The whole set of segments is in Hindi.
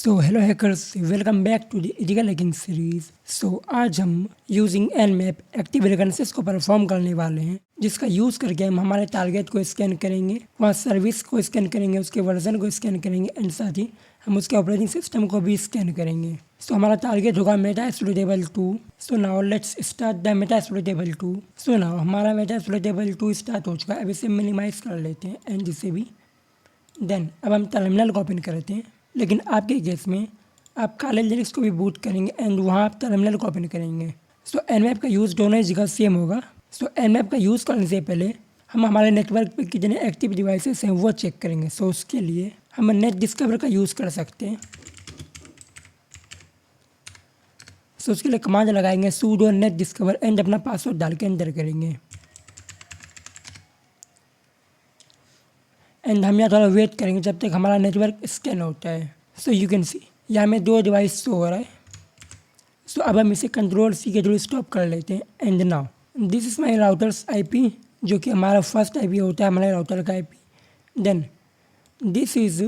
So hello hackers, welcome back to the ethical hacking series. आज हम यूजिंग nmap एक्टिव रिकॉग्निशन को परफॉर्म करने वाले हैं, जिसका यूज़ करके हम हमारे टारगेट को स्कैन करेंगे, वहाँ सर्विस को स्कैन करेंगे, उसके वर्जन को स्कैन करेंगे एंड साथ ही हम उसके ऑपरेटिंग सिस्टम को भी स्कैन करेंगे। हमारा टारगेट होगा Metasploitable 2। Now let's start the Metasploitable 2। Now हमारा मेटाएक्सप्लॉइटेबल 2 स्टार्ट हो चुका है। अब इसे मिनिमाइज कर लेते हैं एंड इसे भी देन अब हम टर्मिनल को ओपन करते हैं। लेकिन आपके केस में आप काले लिनक्स को भी बूट करेंगे एंड वहाँ आप टर्मिनल को ओपन करेंगे। nmap का यूज़ दोनों जगह सेम होगा। nmap का यूज़ करने से पहले हम हमारे नेटवर्क पे कितने एक्टिव डिवाइसेस हैं वो चेक करेंगे। उसके लिए हम नेट डिस्कवर का यूज़ कर सकते हैं। उसके लिए कमांड लगाएंगे sudo net discover एंड अपना पासवर्ड डाल के एंटर करेंगे एंड हम यहाँ थोड़ा वेट करेंगे जब तक हमारा नेटवर्क स्कैन होता है। यू कैन सी यहाँ में 2 डिवाइस शो हो रहा है। अब हम इसे Ctrl+C के थ्रू स्टॉप कर लेते हैं and now this is my routers IP, जो कि हमारा फर्स्ट IP होता है हमारे राउटर का IP। Then this is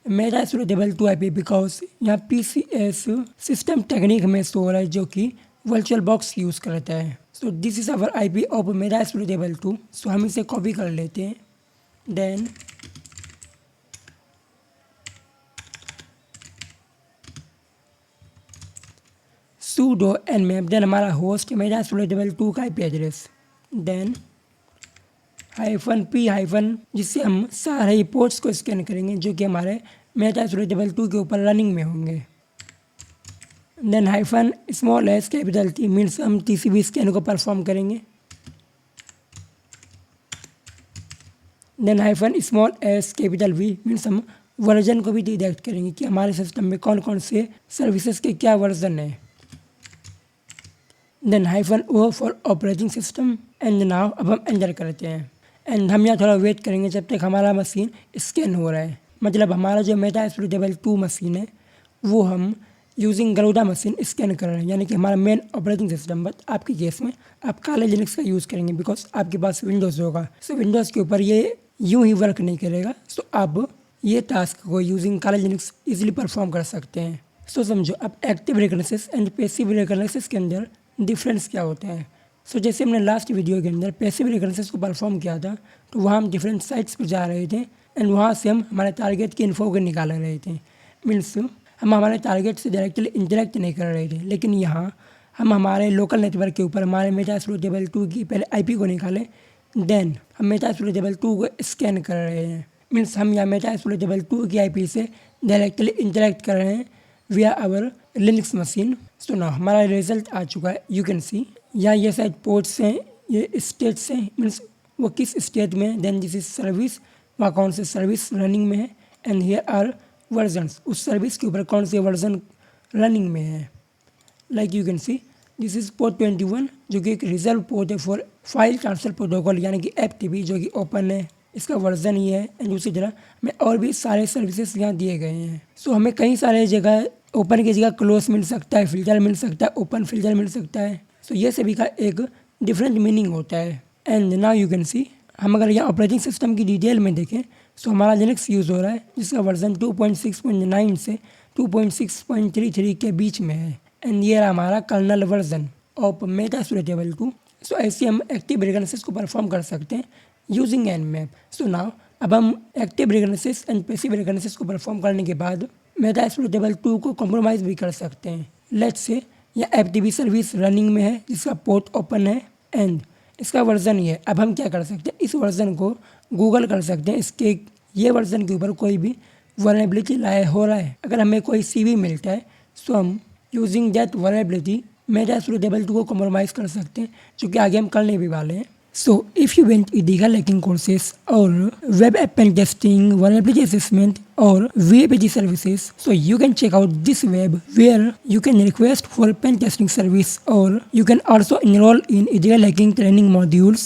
Metasploitable 2 IP because यहाँ PCS सिस्टम टेक्निक में शो हो रहा है, जो कि वर्चुअल बॉक्स यूज़ करता है। This is our IP of Metasploitable 2। हम इसे कॉपी कर लेते हैं। देन sudo nmap, देन हमारा होस्ट मेटाएक्सप्लॉइटेबल 2 का IP एड्रेस, देन -p जिससे हम सारे पोर्ट्स को स्कैन करेंगे जो कि हमारे मेटाएक्सप्लॉइटेबल 2 के ऊपर रनिंग में होंगे। Then -s capital T means हम TCP स्कैन को परफॉर्म करेंगे। Then -s capital V means हम वर्जन को भी डिटेक्ट करेंगे कि हमारे सिस्टम में कौन कौन से सर्विसेज के क्या वर्जन है। Then -o for operating system and now अब हम एंटर करते हैं एंड हम यहाँ थोड़ा वेट करेंगे जब तक हमारा मशीन स्कैन हो रहा है। मतलब हमारा जो मेटाएक्सप्लॉइटेबल 2 मशीन है वो हम यूजिंग गरुड़ा मशीन स्कैन कर रहे हैं, यानी कि हमारा मेन ऑपरेटिंग सिस्टम। बट आपके केस में आप काले लिनक्स का यूज़ करेंगे बिकॉज आपके पास विंडोज़ होगा। विंडोज़ के ऊपर ये यूँ ही वर्क नहीं करेगा। आप ये टास्क को यूजिंग काले लिनक्स ईजिली परफॉर्म कर सकते हैं। समझो अब active recognition and passive recognition के अंदर डिफरेंस क्या होता है। जैसे हमने लास्ट वीडियो के अंदर पैसिव रिकॉग्निशन को परफॉर्म किया था, तो वहाँ हम डिफरेंट साइट्स पर जा रहे थे एंड वहाँ से हम हमारे टारगेट की इन्फो को निकाल रहे थे। मीन्स हम हमारे टारगेट से डायरेक्टली इंटरेक्ट नहीं कर रहे थे। लेकिन यहाँ हम हमारे लोकल नेटवर्क के ऊपर हमारे मेटाएक्सप्लॉइटेबल 2 की पहले IP को निकालें, देन हम मेटाएक्सप्लॉइटेबल 2 को स्कैन कर रहे हैं। मीन्स हम यहाँ मेटाएक्सप्लॉइटेबल 2 की IP से डायरेक्टली इंटरेक्ट कर रहे हैं विया आवर लिनक्स मशीन। ना हमारा रिजल्ट आ चुका है। यू कैन सी यहाँ ये साइड पोर्ट्स हैं, ये स्टेट्स हैं, मीन्स वो किस स्टेट में। देन दिस इज सर्विस, वहाँ कौन से सर्विस रनिंग में है एंड हियर आर वर्जन्स, उस सर्विस के ऊपर कौन से वर्जन रनिंग में है। Like you can see this is port 21, जो कि एक रिजर्व पोर्ट है फॉर फाइल ट्रांसफर प्रोटोकॉल, यानी कि FTP, जो कि ओपन है, इसका वर्जन ये है। एंड दूसरी तरह हमें और भी सारे सर्विसेज यहाँ दिए गए हैं। हमें कई सारे जगह ओपन की जगह क्लोज मिल सकता है, फिल्टर मिल सकता है, ओपन फिल्टर मिल सकता है। ये सभी का एक डिफरेंट मीनिंग होता है। And now you can see हम अगर यहाँ ऑपरेटिंग सिस्टम की डिटेल में देखें हमारा लिनक्स यूज़ हो रहा है, जिसका वर्जन 2.6.9 से 2.6.33 के बीच में है। एंड ये हमारा कर्नल वर्जन ऑफ मेटाएक्सप्लॉइटेबल 2। ऐसे हम एक्टिव रिकॉग्निशन को परफॉर्म कर सकते हैं यूजिंग nmap। नाउ अब हम active recognition and passive recognition को परफॉर्म करने के बाद मेटाएक्सप्लॉइटेबल 2 को कॉम्प्रोमाइज़ भी कर सकते हैं। लेट्स से या FTP सर्विस रनिंग में है, जिसका पोर्ट ओपन है एंड इसका वर्जन ये है। अब हम क्या कर सकते हैं, इस वर्जन को गूगल कर सकते हैं, इसके ये वर्जन के ऊपर कोई भी वल्नरेबिलिटी लाया हो रहा है। अगर हमें कोई CV मिलता है हम यूजिंग दैट वल्नरेबिलिटी मेटाएक्सप्लॉइटेबल 2 को कॉम्प्रोमाइज़ कर सकते हैं, जो कि आगे हम करने भी वाले हैं। If you want ethical hacking courses or web app pen testing, vulnerability assessment or VAPG services, you can check out this web where you can request for pen testing service or you can also enroll in ethical hacking training modules.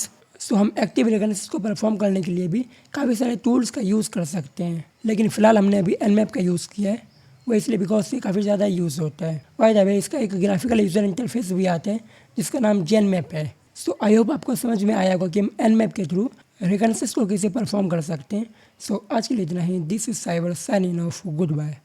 हम एक्टिव रिकॉग्निशन को परफॉर्म करने के लिए भी काफ़ी सारे टूल्स का यूज़ कर सकते हैं, लेकिन फ़िलहाल हमने अभी nmap का यूज़ किया है, वो इसलिए बिकॉज से काफ़ी ज़्यादा यूज़ होता है। बाय द वे इसका एक ग्राफिकल यूज़र इंटरफेस भी आता है जिसका नाम JNMap है। आई होप आपको समझ में आया होगा कि हम nmap के थ्रू रिकॉग्निशन को कैसे परफॉर्म कर सकते हैं। आज के लिए इतना ही। This is cyber signing off, good bye.